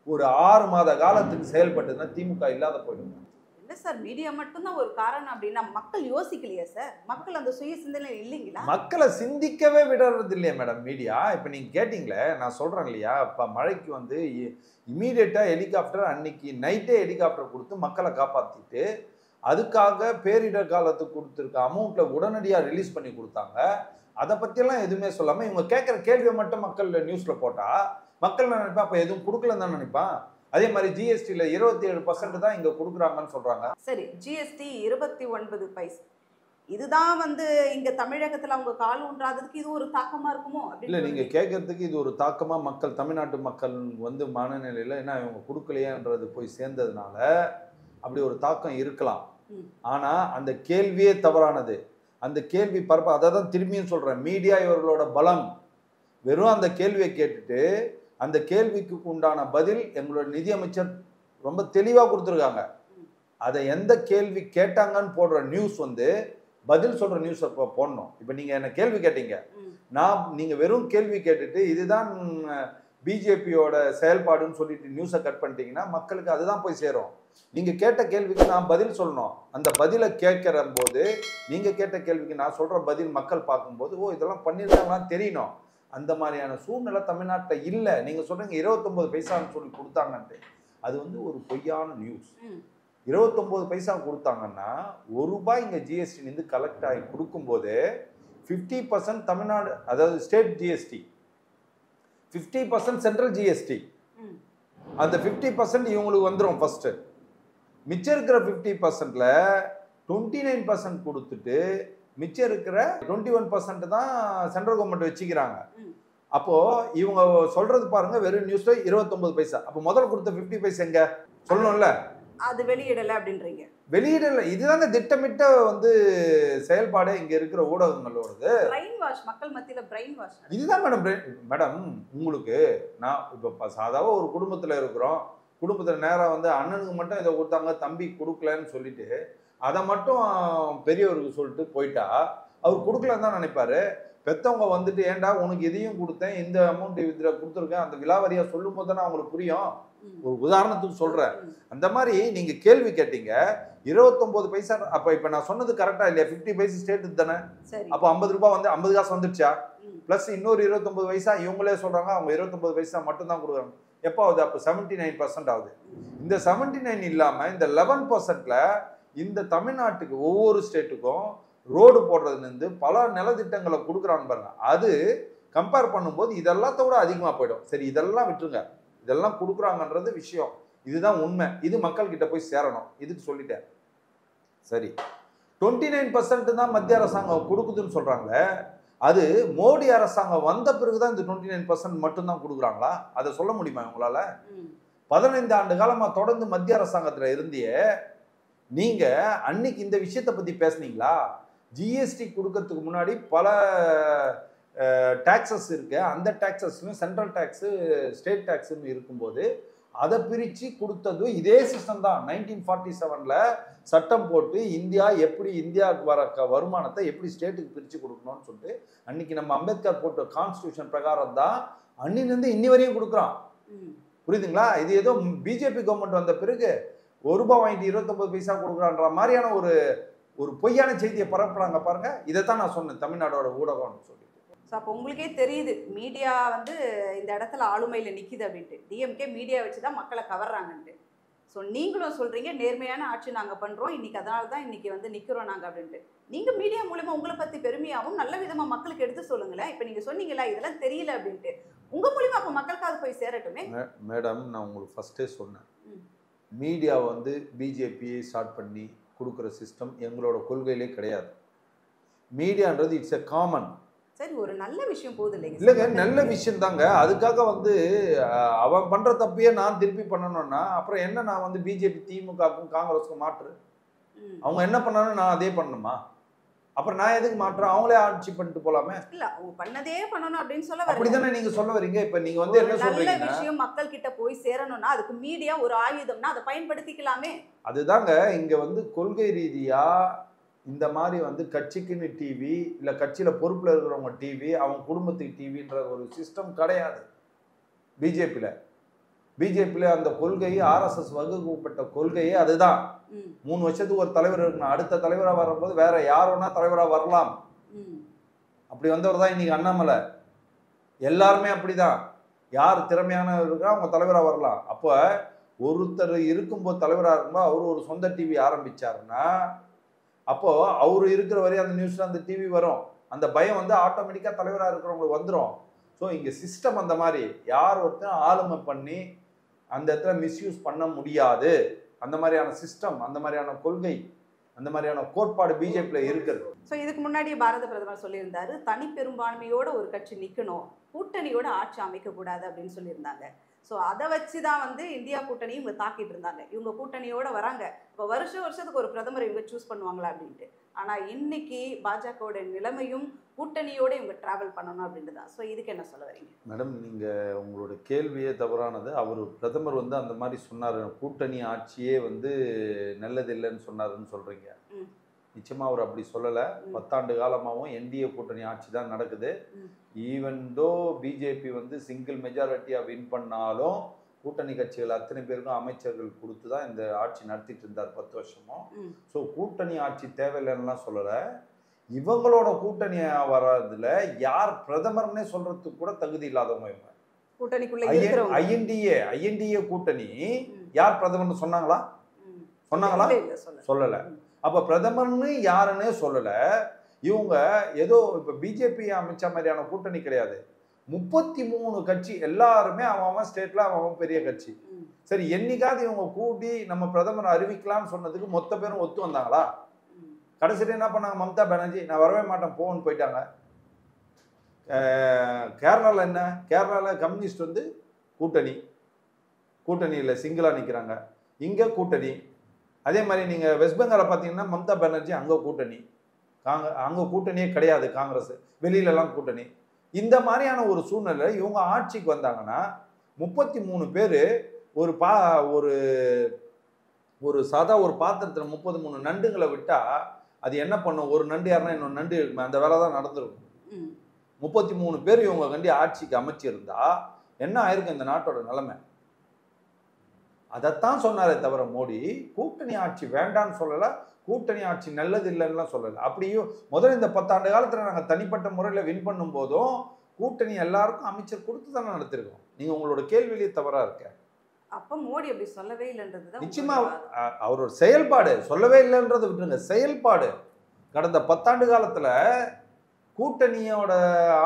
ஒரு 6 மாத காலத்துக்கு செயல்பட்டதுன்னா திமுக இல்லாத போயிடுங்க.
இல்ல சார், மீடியா மட்டும்தான் ஒரு காரணம் அப்படின்னா மக்கள் யோசிக்கலையா சார்? மக்கள் அந்த சுய சிந்தனை இல்லைங்களா?
மக்களை சிந்திக்கவே விடுறது இல்லையா மேடம் மீடியா? இப்ப நீங்க கேட்டீங்களே, நான் சொல்றேன் இல்லையா, இப்ப மழைக்கு வந்து இமீடியட்டா ஹெலிகாப்டர் அன்னைக்கு நைட்டே ஹெலிகாப்டர் கொடுத்து மக்களை காப்பாத்திட்டு அதுக்காக பேரிடர் காலத்துக்கு கொடுத்துருக்க அமௌண்ட்ல உடனடியா ரிலீஸ் பண்ணி கொடுத்தாங்க. அதை பற்றியெல்லாம் எதுவுமே சொல்லாமல் இவங்க கேட்குற கேள்வியை மட்டும் மக்கள் நியூஸில் போட்டால் மக்கள் நினைப்பா அப்போ எதுவும் கொடுக்கலன்னு தான் நினைப்பான். அதே மாதிரி ஜிஎஸ்டியில் 27% தான் இங்கே கொடுக்குறாங்கன்னு சொல்கிறாங்க.
சரி, ஜிஎஸ்டி 29 பைசா, இதுதான் வந்து இங்கே தமிழகத்தில் அவங்க கால் ஊன்றாததுக்கு இது ஒரு தாக்கமாக இருக்குமோ?
இல்லை, நீங்கள் கேட்கறதுக்கு இது ஒரு தாக்கமாக மக்கள் தமிழ்நாட்டு மக்கள் வந்து மனநிலையில் என்ன இவங்க கொடுக்கலையான்றது போய் சேர்ந்ததுனால அப்படி ஒரு தாக்கம் இருக்கலாம். ஆனால் அந்த கேள்வியே தவறானது. அந்த கேள்வி பரப்ப அதை தான் திரும்பியும் சொல்கிறேன். மீடியா இவர்களோட பலம். வெறும் அந்த கேள்வியை கேட்டுட்டு அந்த கேள்விக்கு உண்டான பதில் எங்களோட நிதியமைச்சர் ரொம்ப தெளிவாக கொடுத்துருக்காங்க. அதை எந்த கேள்வி கேட்டாங்கன்னு போடுற நியூஸ் வந்து பதில் சொல்கிற நியூஸை போடணும். இப்போ நீங்கள் என்ன கேள்வி கேட்டீங்க, நீங்கள் வெறும் கேள்வி கேட்டுட்டு இதுதான் பிஜேபியோட செயல்பாடுன்னு சொல்லிட்டு நியூஸை கட் பண்ணிட்டீங்கன்னா மக்களுக்கு அதுதான் போய் சேரும். நீங்க கேட்ட கேள்விக்கு நான் பதில் சொல்லணும். அந்த பதிலை கேட்கிற போது நீங்க கேட்ட கேள்விக்கு நான் சொல்ற பதில் மக்கள் பார்க்கும்போது ஓ இதெல்லாம் பண்ணிருக்காங்களான்னு தெரியணும். அந்த மாதிரியான சூழ்நிலை தமிழ்நாட்டில் இல்லை. நீங்க சொல்றீங்க 29 பைசான்னு சொல்லி கொடுத்தாங்கன்ட்டு, அது வந்து ஒரு பொய்யான நியூஸ். 29 பைசா கொடுத்தாங்கன்னா ₹1 இங்க ஜிஎஸ்டி கலெக்ட் ஆகி கொடுக்கும்போது 50% தமிழ்நாடு, அதாவது ஸ்டேட் ஜிஎஸ்டி, 50% சென்ட்ரல் ஜிஎஸ்டி. அந்த 50% இவங்களுக்கு வந்துடும் ஃபர்ஸ்ட். மிச்சம் இருக்கிற 50%ல 29% கொடுத்துட்டு மிச்சம் இருக்கிற 21% தான் சென்ட்ரல் கவர்மெண்ட் வச்சுக்கிறாங்க. அப்போ இவங்க சொல்றது பாருங்க, வெறும் நியூஸ்ல 29 பைசா. அப்போ முதல்ல கொடுத்த 50 பைசா எங்க சொல்லணும்ல? அது வெளியிடல அப்படின்றீங்க. வெளியிடல. இதுதாங்க திட்டமிட்ட வந்து செயல்பாடு இங்க இருக்கிற ஊடகங்களோடது. பிரைன் வாஷ், மக்கள் மத்தியில பிரைன் வாஷ். இதுதான் மேடம் உங்களுக்கு நான் இப்போ சாதாவா ஒரு குடும்பத்துல இருக்கிறோம். குடும்பத்தில் நேராக வந்து அண்ணனுக்கு மட்டும் இதை கொடுத்தாங்க, தம்பி கொடுக்கலன்னு சொல்லிட்டு அதை மட்டும் பெரியவருக்கு சொல்லிட்டு போயிட்டா அவர் கொடுக்கலன்னு தான் நினைப்பாரு. பெற்றவங்க வந்துட்டு ஏன்டா உனக்கு இதையும் கொடுத்தேன், இந்த அமௌண்ட் இதில் கொடுத்துருக்கேன், அந்த விலாவரியா சொல்லும் போது தானே அவங்களுக்கு புரியும். ஒரு உதாரணத்துக்கு சொல்கிறேன். அந்த மாதிரி நீங்கள் கேள்வி கேட்டீங்க 29 பைசா. அப்போ இப்போ நான் சொன்னது கரெக்டாக இல்லையா? 50 பைசா ஸ்டேட்டு தானே. அப்போ 50 ரூபாய் வந்து 50 காசு வந்துடுச்சா? ப்ளஸ் இன்னொரு 29 பைசா இவங்களே சொல்கிறாங்க அவங்க 29 பைசா மட்டும்தான் கொடுக்குறாங்க. எப்போ ஆகுது? அப்போ 79% ஆகுது. இந்த 79 இல்லாமல் இந்த 11%ல இந்த தமிழ்நாட்டுக்கு ஒவ்வொரு ஸ்டேட்டுக்கும் ரோடு போடுறதுலேருந்து பல நலத்திட்டங்களை கொடுக்குறான்னு பாருங்க. அது கம்பேர் பண்ணும்போது இதெல்லாத்த விட அதிகமாக போயிடும். சரி, இதெல்லாம் விட்டுருங்க. இதெல்லாம் கொடுக்குறாங்கன்றது விஷயம். இதுதான் உண்மை. இது மக்கள் கிட்ட போய் சேரணும். இதுக்கு சொல்லிட்டேன். சரி, 29% தான் மத்திய அரசாங்கம் கொடுக்குதுன்னு சொல்றாங்களே, அது மோடி அரசாங்கம் வந்த பிறகுதான் இந்த 29% மட்டும்தான் கொடுக்குறாங்களா? அதை சொல்ல முடியுமா உங்களால? 15 ஆண்டு காலமா தொடர்ந்து மத்திய அரசாங்கத்துல இருந்தியே, நீங்க அன்னைக்கு இந்த விஷயத்தை பத்தி பேசுனீங்களா? ஜிஎஸ்டி கொடுக்கறதுக்கு முன்னாடி பல டாக்ஸஸ் இருக்கு. அந்த டாக்ஸஸ்லையும் சென்ட்ரல் டாக்ஸு, ஸ்டேட் டாக்ஸ்ன்னு இருக்கும்போது அதை பிரித்து கொடுத்தது இதே சிஸ்டம் தான். 1947ல் சட்டம் போட்டு இந்தியாவுக்கு வர வருமானத்தை எப்படி ஸ்டேட்டுக்கு பிரித்து கொடுக்கணும்னு சொல்லிட்டு அன்னைக்கு நம்ம அம்பேத்கர் போட்ட கான்ஸ்டியூஷன் பிரகாரம் தான் அன்னிலேருந்து இன்னி வரையும் கொடுக்குறான். புரியுதுங்களா? இது ஏதோ பிஜேபி கவர்மெண்ட் வந்த பிறகு ₹1 வாங்கிட்டு 29 பைசா கொடுக்குறான்ற மாதிரியான ஒரு பொய்யான செய்தியை பரப்புறாங்க பாருங்க. இதைத்தான் நான் சொன்னேன், தமிழ்நாடோட ஊடகம்னு சொல்லி.
ஸோ அப்போ உங்களுக்கே தெரியுது மீடியா வந்து இந்த இடத்துல ஆளுமையில் நிற்கிது அப்படின்ட்டு. டிஎம்கே மீடியா வச்சு தான் மக்களை கவர்றாங்கன்ட்டு. ஸோ நீங்களும் சொல்கிறீங்க நேர்மையான ஆட்சி நாங்கள் பண்ணுறோம், இன்றைக்கி அதனால தான் இன்றைக்கி வந்து நிற்கிறோம் நாங்கள் அப்படின்ட்டு. நீங்கள் மீடியா மூலமாக உங்களை பற்றி பெருமையாகவும் நல்ல விதமாக மக்களுக்கு எடுத்து சொல்லுங்களேன். இப்போ நீங்கள் சொன்னீங்களா இதெல்லாம் தெரியல அப்படின்ட்டு, உங்கள் மூலிமா அப்போ மக்களுக்கு அது போய் சேரட்டுமே.
மேடம், நான் உங்களுக்கு ஃபஸ்ட்டே சொன்னேன், மீடியா வந்து பிஜேபியை ஸ்டார்ட் பண்ணி கொடுக்குற சிஸ்டம் எங்களோட கொள்கையிலே கிடையாது. மீடியான்றது இட்ஸ் எ காமன்.
சரி, ஒரு நல்ல விஷயம் போகுது இல்லைங்க?
இல்லைங்க, நல்ல விஷயம் தாங்க. அதுக்காக வந்து அவன் பண்ற தப்பையே நான் திருப்பி பண்ணணும்னா அப்புறம் என்ன? நான் வந்து பிஜேபி, திமுகவுக்கும் காங்கிரஸுக்கும் மாற்று. அவங்க என்ன பண்ணாலும் நான் அதே பண்ணணுமா? அப்புறம் நான் எதுக்கு மாற்றேன்? அவங்களே ஆட்சி பண்ணிட்டு போலாமே. இல்ல, அவங்க பண்ணதே பண்ணணும் அப்படின்னு சொல்ல வரீங்க. அப்படிதானே நீங்க சொல்ல வரீங்க. இப்ப நீங்க வந்து என்ன சொல்றீங்க? நல்ல விஷயம் மக்கள் கிட்ட போய் சேரணும்னா அதுக்கு மீடியா ஒரு ஆயுதம்னா அதை பயன்படுத்திக்கலாமே. அதுதாங்க இங்க வந்து கொள்கை ரீதியா இந்த மாதிரி வந்து கட்சிக்குன்னு டிவி, இல்லை கட்சியில் பொறுப்பில் இருக்கிறவங்க டிவி, அவங்க குடும்பத்துக்கு டிவின்ற ஒரு சிஸ்டம் கிடையாது பிஜேபியில். அந்த கொள்கை ஆர்எஸ்எஸ் வகுக்கப்பட்ட கொள்கையே அதுதான். 3 வருஷத்துக்கு ஒரு தலைவர் இருக்கணும். அடுத்த தலைவராக வரும்போது வேற யார் வேணா தலைவராக வரலாம். அப்படி வந்தவர் தான் இன்னைக்கு அண்ணாமலை. எல்லாருமே அப்படிதான். யார் திறமையானவர் இருக்கா அவங்க தலைவராக வரலாம். அப்போ ஒருத்தர் இருக்கும்போது தலைவராக இருக்கும்போது அவர் ஒரு சொந்த டிவி ஆரம்பிச்சாருன்னா அப்போ அவர் இருக்கிற வரையும் அந்த நியூஸ்ல அந்த டிவி வரும். அந்த பயம் வந்து ஆட்டோமேட்டிக்கா தலைவராக இருக்கிறவங்களுக்கு வந்துடும். ஸோ இங்க சிஸ்டம் அந்த மாதிரி யார் ஒருத்தரும் ஆளுமை பண்ணி அந்த இடத்துல மிஸ்யூஸ் பண்ண முடியாது. அந்த மாதிரியான சிஸ்டம், அந்த மாதிரியான கொள்கை, அந்த மாதிரியான கோட்பாடு பிஜேபியில் இருக்கிறது. ஸோ இதுக்கு முன்னாடி பாரத பிரதமர் சொல்லியிருந்தாரு, தனி பெரும்பான்மையோட ஒரு கட்சி நிற்கணும், கூட்டணியோட ஆட்சி அமைக்கக்கூடாது அப்படின்னு சொல்லியிருந்தாங்க. ஸோ அதை வச்சு தான் வந்து இந்தியா கூட்டணியும் இவங்க தாக்கிட்டு இருந்தாங்க. இவங்க கூட்டணியோட வராங்க, இப்போ வருஷத்துக்கு ஒரு பிரதமர் இவங்க சூஸ் பண்ணுவாங்களா அப்படின்ட்டு. ஆனால் இன்னைக்கு பாஜகவோட நிலைமையும் கூட்டணியோட இவங்க டிராவல் பண்ணணும் அப்படின்ட்டு தான். ஸோ இதுக்கு என்ன சொல்ல வரீங்க? மேடம், நீங்கள் உங்களோட கேள்வியே தவறானது. அவர் பிரதமர் வந்து அந்த மாதிரி சொன்னார், கூட்டணி ஆட்சியே வந்து நல்லதில்லைன்னு சொன்னாருன்னு சொல்கிறீங்க. நிச்சயமாக அவர் அப்படி சொல்லலை. 10 ஆண்டு காலமாகவும் என்டிஏ கூட்டணி ஆட்சி தான் நடக்குது. ஈவன் தோ பிஜேபி வந்து சிங்கிள் மெஜாரிட்டியாக வின் பண்ணாலும் கூட்டணி கட்சிகள் அத்தனை பேருக்கும் அமைச்சர்கள் கொடுத்து தான் இந்த ஆட்சி நடத்திட்டு இருந்தார் 10 வருஷமும். ஸோ கூட்டணி ஆட்சி தேவையில்லைன்னுலாம் சொல்லலை. இவங்களோட கூட்டணி வர்றதுல யார் பிரதமர்னே சொல்றதுக்கு கூட தகுதி இல்லாதவங்க இவங்க. கூட்டணிக்குள்ள ஐஎன்டிஏ கூட்டணி யார் பிரதமர்னு சொன்னாங்களா? சொல்லலை. அப்ப பிரதமர்னு யாருன்னே சொல்லல. இவங்க ஏதோ இப்ப பிஜேபி அமைச்ச மாதிரியான கூட்டணி கிடையாது. 33 கட்சி, எல்லாருமே அவன் ஸ்டேட்ல அவன் பெரிய கட்சி. சரி, என்னைக்காவது இவங்க கூட்டி நம்ம பிரதமர் அறிவிக்கலாம்னு சொன்னதுக்கு மொத்த பேரும் ஒத்து வந்தாங்களா? கடைசியில் என்ன பண்ணாங்க? மம்தா பானர்ஜி நான் வரவே மாட்டேன் போன்னு போயிட்டாங்க. கேரளாவில் என்ன? கேரளாவில் கம்யூனிஸ்ட் வந்து கூட்டணியில் சிங்கிளா நிற்கிறாங்க. இங்கே கூட்டணி. அதே மாதிரி நீங்கள் வெஸ்ட் பெங்காலை பார்த்தீங்கன்னா மம்தா பானர்ஜி அங்கே கூட்டணி, அங்கே கூட்டணியே கிடையாது. காங்கிரஸ் வெளியிலலாம் கூட்டணி. இந்த மாதிரியான ஒரு சூழ்நிலை இவங்க ஆட்சிக்கு வந்தாங்கன்னா 33 பேர் ஒரு சாதா ஒரு பாத்திரத்தில் 33 நண்டுங்களை விட்டா அது என்ன பண்ணும்? ஒரு நண்டு யாருன்னா இன்னொரு நண்டு அந்த வேலை தான் நடந்திருக்கும். 33 பேர் இவங்க கண்டி ஆட்சிக்கு அமைச்சிருந்தா என்ன ஆயிருக்கு இந்த நாட்டோட நிலைமை? அதைத்தான் சொன்னாரே தவிர மோடி கூட்டணி ஆட்சி வேண்டான்னு சொல்லலை, கூட்டணி ஆட்சி நல்லது இல்லைன்னுலாம் சொல்லலை. அப்படியும் முதல்ல இந்த 10 ஆண்டு காலத்தில் நாங்கள் தனிப்பட்ட முறையில் வின் பண்ணும் போதும் கூட்டணி எல்லாருக்கும் அமைச்சர் கொடுத்து தானே நடத்திருக்கோம். நீங்கள் உங்களோட கேள்வியிலேயே தவறாக இருக்க. அப்போ மோடி அப்படி சொல்லவே இல்லைன்றது நிச்சயமா அவரோட செயல்பாடு. சொல்லவே இல்லைன்றதை விட்டுருங்க, செயல்பாடு. கடந்த 10 ஆண்டு காலத்தில் கூட்டணியோட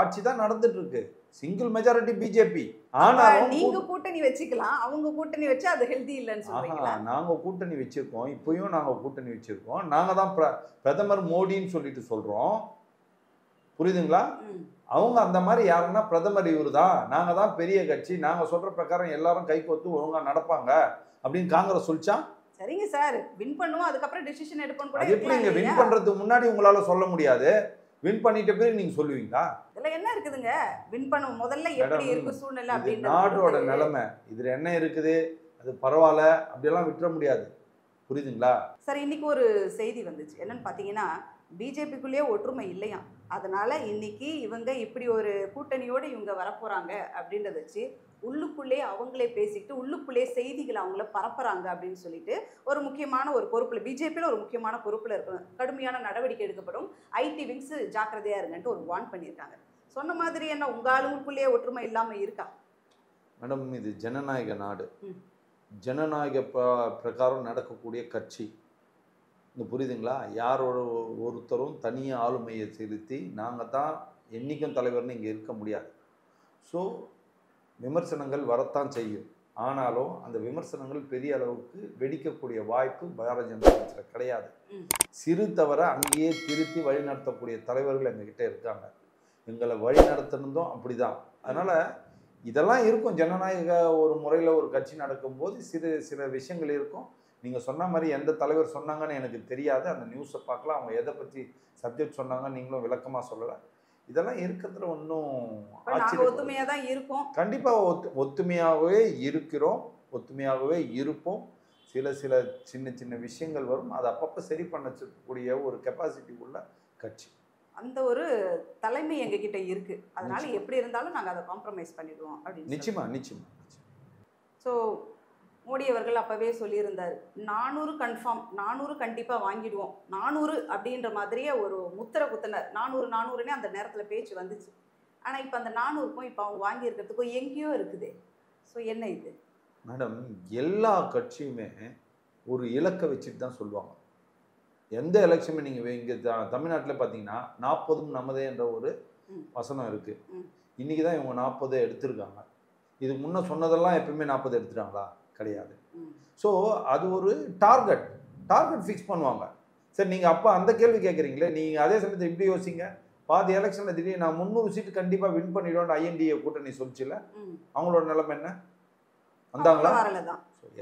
ஆட்சி தான் நடந்துட்டு இருக்கு. Single majority BJP.
ஆனா
ஆனாலும்
நீங்க கூட்டணி வச்சுக்கலாம், அவங்க கூட்டணி வச்சு அது ஹெல்தி இல்லைன்னு சொல்றீங்களா?
நாங்க கூட்டணி வச்சிருக்கோம், இப்பயும் நாங்க கூட்டணி வச்சிருக்கோம். நாங்க தான் பிரதமர் மோடின்னு சொல்லிட்டு சொல்றோம், புரியுதுங்களா? அவங்க அந்த மாதிரி யாருன்னா பிரதமர் இவரு தான், நாங்க தான் பெரிய கட்சி, நாங்க சொல்ற பிரகாரம் எல்லாரும் கை கோத்து ஒழுங்கா நடப்பாங்க அப்படின்னு காங்கிரஸ் சொல்லிச்சா?
சரிங்க சார், வின் பண்ணுவோம், அதுக்கப்புறம் டிசிஷன் எடுப்போம் கூட.
அது எப்படி நீங்க வின் பண்றதுக்கு முன்னாடி உங்களால சொல்ல முடியாது, வின் பண்ணிட்ட பிறகு நீங்க சொல்லுவீங்களா?
இதுல என்ன இருக்குதுங்க? வின் பண்ண முதல்ல எப்படி இருக்கு சூழ்நிலை அப்படின்னு
நாட்டோட நிலைமை இதுல என்ன இருக்குது, அது பரவாயில்ல அப்படியெல்லாம் விட்டுற முடியாது, புரியுதுங்களா?
சார், இன்னைக்கு ஒரு செய்தி வந்துச்சு, என்னன்னு பாத்தீங்கன்னா பிஜேபிக்குள்ளேயே ஒற்றுமை இல்லையாம். அதனால இன்னைக்கு இவங்க இப்படி ஒரு கூட்டணியோடு இவங்க வரப்போறாங்க அப்படின்றத வச்சு உள்ளுக்குள்ளே அவங்களே பேசிக்கிட்டு உள்ளுக்குள்ளே செய்திகளை அவங்கள பரப்புறாங்க அப்படின்னு சொல்லிட்டு ஒரு முக்கியமான ஒரு பொறுப்புல, பிஜேபியில் ஒரு முக்கியமான பொறுப்புல இருக்கணும், கடுமையான நடவடிக்கை எடுக்கப்படும், ஐடி விங்ஸ் ஜாக்கிரதையா இருங்கன்ட்டு ஒரு வார்ன் பண்ணியிருக்காங்க. சொன்ன மாதிரி என்ன உங்க ஆளுங்களுக்குள்ளேயே ஒற்றுமை இல்லாம இருக்கா?
மேடம், இது ஜனநாயக நாடு, ஜனநாயக பிரகாரம் நடக்கக்கூடிய கட்சி, இந்த புரியுதுங்களா? யாரோட ஒருத்தரும் தனியாக ஆளுமையை செலுத்தி நாங்கள் தான் என்றைக்கும் தலைவர்னு இங்கே இருக்க முடியாது. ஸோ விமர்சனங்கள் வரத்தான் செய்யும், ஆனாலும் அந்த விமர்சனங்கள் பெரிய அளவுக்கு வெடிக்கக்கூடிய வாய்ப்பு பாரதிய ஜனதா கட்சியில் கிடையாது. சிறு தவிர அங்கேயே திருத்தி வழிநடத்தக்கூடிய தலைவர்கள் எங்ககிட்ட இருக்காங்க, எங்களை வழி நடத்தினதும் அப்படி தான். அதனால் இதெல்லாம் இருக்கும், ஜனநாயக ஒரு முறையில் ஒரு கட்சி நடக்கும்போது சில விஷயங்கள் இருக்கும். நீங்கள் சொன்ன மாதிரி எந்த தலைவர் சொன்னாங்கன்னு எனக்கு தெரியாது, அந்த நியூஸை பார்க்கலாம், அவங்க எதை பற்றி சப்ஜெக்ட் சொன்னாங்க நீங்களும் விளக்கமாக சொல்லலை. இதெல்லாம் இருக்கிறதுல ஒன்றும்
ஒத்துமையாக தான் இருக்கும்.
கண்டிப்பாக ஒத்துமையாகவே இருக்கிறோம், ஒத்துமையாகவே இருப்போம். சில சின்ன சின்ன விஷயங்கள் வரும், அதை அப்பப்போ சரி பண்ணக்கூடிய ஒரு கெப்பாசிட்டி உள்ள கட்சி.
அந்த ஒரு தலைமை எங்ககிட்ட இருக்கு, அதனால எப்படி இருந்தாலும் நாங்கள் அதை காம்ப்ரமைஸ் பண்ணிடுவோம் அப்படின்னு.
நிச்சயமா.
ஸோ மோடி அவர்கள் அப்போவே சொல்லியிருந்தார், 400 கன்ஃபார்ம், 400 கண்டிப்பாக வாங்கிடுவோம், 400 அப்படின்ற மாதிரியே ஒரு முத்திரை குத்தினார். 400 அந்த நேரத்தில் பேச்சு வந்துச்சு. ஆனால் இப்போ அந்த 400க்கும் இப்போ அவங்க வாங்கியிருக்கிறதுக்கும் எங்கேயோ இருக்குது. ஸோ என்ன இது
மேடம்? எல்லா கட்சியுமே ஒரு இலக்கை வச்சுட்டு தான் சொல்லுவாங்க. எந்த எலெக்ஷனுமே நீங்கள் இங்கே தமிழ்நாட்டில் பார்த்தீங்கன்னா 40 நமதே என்ற ஒரு வசனம் இருக்குது. இன்றைக்கி தான் இவங்க 40 எடுத்திருக்காங்க. இதுக்கு முன்னே சொன்னதெல்லாம் எப்பவுமே 40 எடுத்துட்டாங்களா? கிடையாது. ஸோ அது ஒரு டார்கெட் ஃபிக்ஸ் பண்ணுவாங்க. சரி, நீங்கள் அப்போ அந்த கேள்வி கேட்குறீங்களே, நீங்கள் அதே சமயத்தில் இப்படி யோசிங்க, பாதி எலெக்ஷனில் திடீர்னு நான் 300 சீட்டு கண்டிப்பாக வின் பண்ணிடுவோம் ஐஎன்டிஏ கூட்டணி சொல்லிச்சுல, அவங்களோட நிலைமை என்ன? வந்தாங்களா?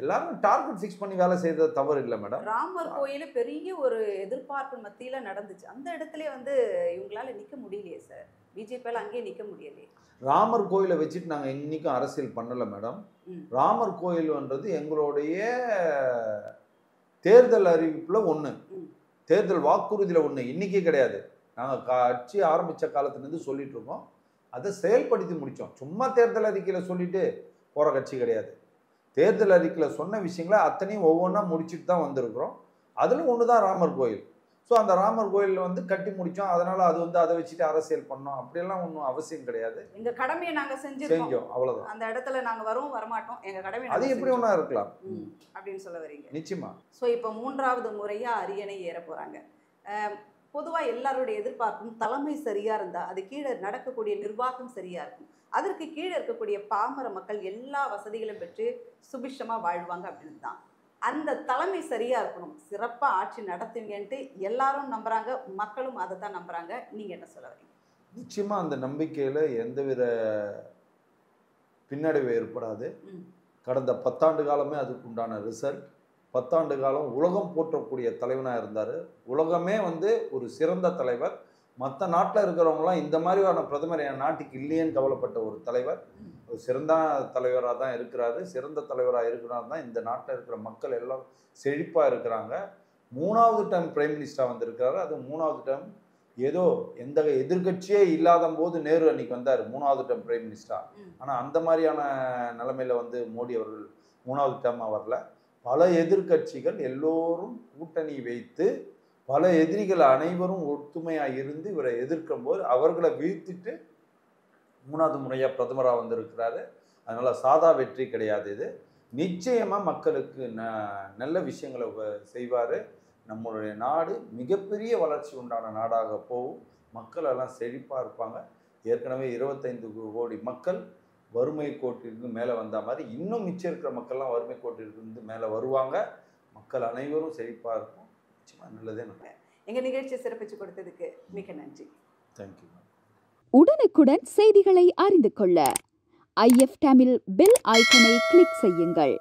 எல்லாரும் டார்கெட் ஃபிக்ஸ் பண்ணி வேலை செய்தது தவறு இல்லை மேடம்.
ராமர் கோயில் பெரிய ஒரு எதிர்பார்ப்பு மத்தியில் நடந்துச்சு, அந்த இடத்துல இவங்களால நிற்க முடியலையே சார், பிஜேபியால் அங்கேயே நிற்க முடியலையே.
ராமர் கோயிலை வச்சுட்டு நாங்கள் இன்னைக்கும் அரசியல் பண்ணலை மேடம். ராமர் கோயில்ன்றது எங்களுடைய தேர்தல் அறிவிப்பில் ஒன்று, தேர்தல் வாக்குறுதியில் ஒன்று, இன்னைக்கே கிடையாது. நாங்கள் கட்சி ஆரம்பித்த காலத்துலேருந்து சொல்லிட்டு இருக்கோம், அதை செயல்படுத்தி முடித்தோம். சும்மா தேர்தல் அறிக்கையில் சொல்லிட்டு போகிற கட்சி கிடையாது. தேர்தல் அறிக்கையில் சொன்ன விஷயங்களை அத்தனையும் ஒவ்வொன்றா முடிச்சுட்டு தான் வந்திருக்கிறோம். அதில் ஒன்று தான் ராமர் கோயில். ஸோ அந்த ராமர் கோயிலில் கட்டி முடித்தோம், அதனால் அது அதை வச்சுட்டு அரசியல் பண்ணோம் அப்படியெல்லாம் ஒன்றும் அவசியம் கிடையாது.
எங்கள் கடமையை நாங்கள் செஞ்சோம், அவ்வளோதான். அந்த இடத்துல நாங்கள் வரமாட்டோம், எங்கள் கடமை
அது எப்படி ஒன்றா இருக்கலாம்
அப்படின்னு சொல்ல வரீங்க.
நிச்சயமா.
ஸோ இப்போ 3வது முறையாக அரியணை ஏற போகிறாங்க. பொதுவாக எல்லாருடைய எதிர்பார்ப்பும் தலைமை சரியாக இருந்தால் அது கீழே நடக்கக்கூடிய நிர்வாகம் சரியாக இருக்கும், அதற்கு கீழே இருக்கக்கூடிய பாமர மக்கள் எல்லா வசதிகளும் பெற்று சுபிஷமாக வாழ்வாங்க அப்படின்னு தான். அந்த தலைமை சரியாக இருக்கணும், சிறப்பாக ஆட்சி நடத்துவீங்கன்ட்டு எல்லாரும் நம்புகிறாங்க, மக்களும் அதை தான் நம்புகிறாங்க. நீங்கள் என்ன சொல்ல வரீங்க?
நிச்சயமாக அந்த நம்பிக்கையில் எந்தவித பின்னடைவு ஏற்படாது. கடந்த 10 ஆண்டு காலமே அதுக்கு உண்டான ரிசல்ட். 10 ஆண்டு காலம் உலகம் போற்றக்கூடிய தலைவனாக இருந்தார். உலகமே ஒரு சிறந்த தலைவர். மற்ற நாட்டில் இருக்கிறவங்களாம் இந்த மாதிரியான பிரதமர் என் நாட்டுக்கு இல்லையேன்னு கவலைப்பட்ட ஒரு தலைவர் ஒரு சிறந்த தலைவராக தான் இருக்கிறாரு. சிறந்த தலைவராக இருக்கிறார் தான் இந்த நாட்டில் இருக்கிற மக்கள் எல்லாம் செழிப்பாக இருக்கிறாங்க. 3வது டைம் பிரைம் மினிஸ்டராக வந்திருக்கிறாரு. அது 3வது டைம் ஏதோ எந்த எதிர்கட்சியே இல்லாத போது நேரு அன்னைக்கு வந்தார் 3வது டைம் பிரைம் மினிஸ்டராக. ஆனால் அந்த மாதிரியான நிலைமையில் மோடி அவர்கள் 3வது டைமாக வரல. பல எதிர்கட்சிகள் எல்லோரும் கூட்டணி வைத்து பல எதிரிகள் அனைவரும் ஒற்றுமையாக இருந்து இவரை எதிர்க்கும் போது அவர்களை வீழ்த்திட்டு 3வது முறையாக பிரதமராக வந்திருக்கிறாரு. அதனால் சாதா வெற்றி கிடையாது. இது நிச்சயமாக மக்களுக்கு நல்ல விஷயங்களை செய்வார். நம்மளுடைய நாடு மிகப்பெரிய வளர்ச்சி உண்டான நாடாக போகும். மக்கள் எல்லாம் செழிப்பாக இருப்பாங்க. ஏற்கனவே 25 கோடி மக்கள் வறுமை கோட்டிலிருந்து மேலே வந்த மாதிரி இன்னும் மிச்சம் இருக்கிற மக்கள்லாம் வறுமை கோட்டிலிருந்து மேலே வருவாங்க. மக்கள் அனைவரும் செழிப்பாக இருக்கும். நிச்சயமாக நல்லதே நம்ம.
எங்கள் நிகழ்ச்சியை சிறப்பிச்சு கொடுத்ததுக்கு மிக்க நன்றி.
தேங்க்யூ.
உடனுக்குடன் செய்திகளை அறிந்து கொள்ள IF தமிழ் பெல் ஐக்கனை கிளிக் செய்யுங்கள்.